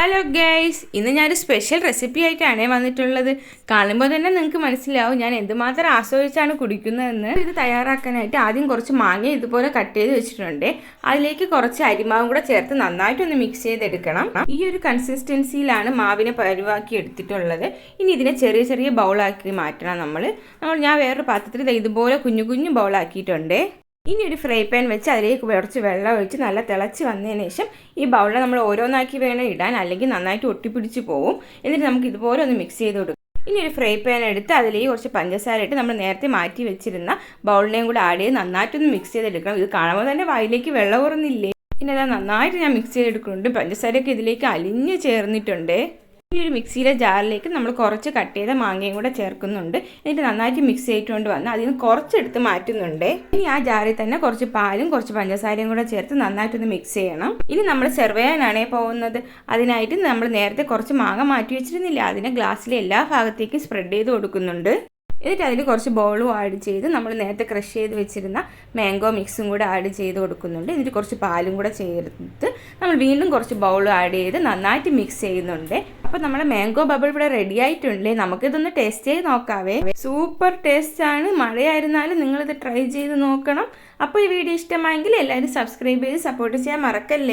Hello guys, ഇന്ന് ഞാനൊരു special recipe ആയിട്ടാണ് വന്നിട്ടുള്ളത്. കാണുമ്പോൾ തന്നെ നിങ്ങൾക്ക് മനസ്സിലാവും ഞാൻ എന്തുമാത്രം ആസ്വദിച്ചാണ് കുടിക്കുന്നതെന്ന്. ഇത് തയ്യാറാക്കാനായിട്ട് ആദ്യം കുറച്ച് മാങ്ങ ഇതുപോലെ കട്ട് ചെയ്ത് വെച്ചിട്ടുണ്ട്. അതിലേക്ക് കുറച്ച് അരിമാവും കൂടെ ചേർത്ത് നന്നായിട്ടൊന്ന് മിക്സ് ചെയ്തെടുക്കണം. ഈ ഒരു കൺസിസ്റ്റൻസിയിലാണ് മാവിനെ പരുവാക്കി എടുത്തിട്ടുള്ളത്. ഇനി ഇതിനെ ചെറിയ ചെറിയ ബൗളാക്കി മാറ്റണം. ഞാൻ വേറൊരു പാത്രത്തിൽ ഇതുപോലെ കുഞ്ഞു കുഞ്ഞു ബൗളാക്കിയിട്ടുണ്ട്. ഇനി ഒരു ഫ്രൈ പാൻ വെച്ച് അതിലേക്ക് കുറച്ച് വെള്ളം ഒഴിച്ച് നല്ല തിളച്ച് വന്നതിന് ശേഷം ഈ ബൗളിൽ നമ്മൾ ഓരോന്നാക്കി വേണം ഇടാൻ, അല്ലെങ്കിൽ നന്നായിട്ട് ഒട്ടിപ്പിടിച്ച് പോവും. എന്നിട്ട് നമുക്ക് ഇതുപോലെ ഒന്ന് മിക്സ് ചെയ്ത് കൊടുക്കും. ഇനി ഒരു ഫ്രൈ പാൻ എടുത്ത് അതിലേക്ക് കുറച്ച് പഞ്ചസാര ഇട്ട് നമ്മൾ നേരത്തെ മാറ്റി വെച്ചിരുന്ന ബൗളിനെയും കൂടെ ആഡ് ചെയ്ത് നന്നായിട്ടൊന്ന് മിക്സ് ചെയ്തെടുക്കണം. ഇത് കാണുമ്പോൾ തന്നെ വായിലേക്ക് വെള്ളം ഊറുന്നില്ലേ? പിന്നെ അത് നന്നായിട്ട് ഞാൻ മിക്സ് ചെയ്തെടുക്കുന്നുണ്ട്. പഞ്ചസാരയൊക്കെ ഇതിലേക്ക് അലിഞ്ഞ് ചേർന്നിട്ടുണ്ട്. ഈ ഒരു മിക്സിയിലെ ജാറിലേക്ക് നമ്മൾ കുറച്ച് കട്ട് ചെയ്ത മാങ്ങയും കൂടെ ചേർക്കുന്നുണ്ട്. എന്നിട്ട് നന്നായിട്ട് മിക്സ് ചെയ്തുകൊണ്ട് വന്ന് അതിൽ നിന്ന് കുറച്ചെടുത്ത് മാറ്റുന്നുണ്ട്. ഇനി ആ ജാറിൽ തന്നെ കുറച്ച് പാലും കുറച്ച് പഞ്ചസാരയും കൂടെ ചേർത്ത് നന്നായിട്ടൊന്ന് മിക്സ് ചെയ്യണം. ഇനി നമ്മൾ സെർവ് ചെയ്യാനാണേ പോകുന്നത്. അതിനായിട്ട് നമ്മൾ നേരത്തെ കുറച്ച് മാങ്ങ മാറ്റി വെച്ചിരുന്നില്ല, അതിനെ ഗ്ലാസ്സിലെ എല്ലാ ഭാഗത്തേക്കും സ്പ്രെഡ് ചെയ്ത് കൊടുക്കുന്നുണ്ട്. എന്നിട്ട് അതിൽ കുറച്ച് ബൗളും ആഡ് ചെയ്ത് നമ്മൾ നേരത്തെ ക്രഷ് ചെയ്ത് വെച്ചിരുന്ന മാംഗോ മിക്സും കൂടെ ആഡ് ചെയ്ത് കൊടുക്കുന്നുണ്ട്. എന്നിട്ട് കുറച്ച് പാലും കൂടെ ചേർത്ത് നമ്മൾ വീണ്ടും കുറച്ച് ബൗളും ആഡ് ചെയ്ത് നന്നായിട്ട് മിക്സ് ചെയ്യുന്നുണ്ട്. അപ്പോൾ നമ്മുടെ മാംഗോ ബബിൾ ഇവിടെ റെഡി ആയിട്ടുണ്ട്. നമുക്കിതൊന്ന് ടേസ്റ്റ് ചെയ്ത് നോക്കാവേ. സൂപ്പർ ടേസ്റ്റാണ്. മഴയായിരുന്നാലും നിങ്ങളിത് ട്രൈ ചെയ്ത് നോക്കണം. അപ്പോൾ ഈ വീഡിയോ ഇഷ്ടമായെങ്കിൽ എല്ലാവരും സബ്സ്ക്രൈബ് ചെയ്ത് സപ്പോർട്ട് ചെയ്യാൻ മറക്കല്ലേ.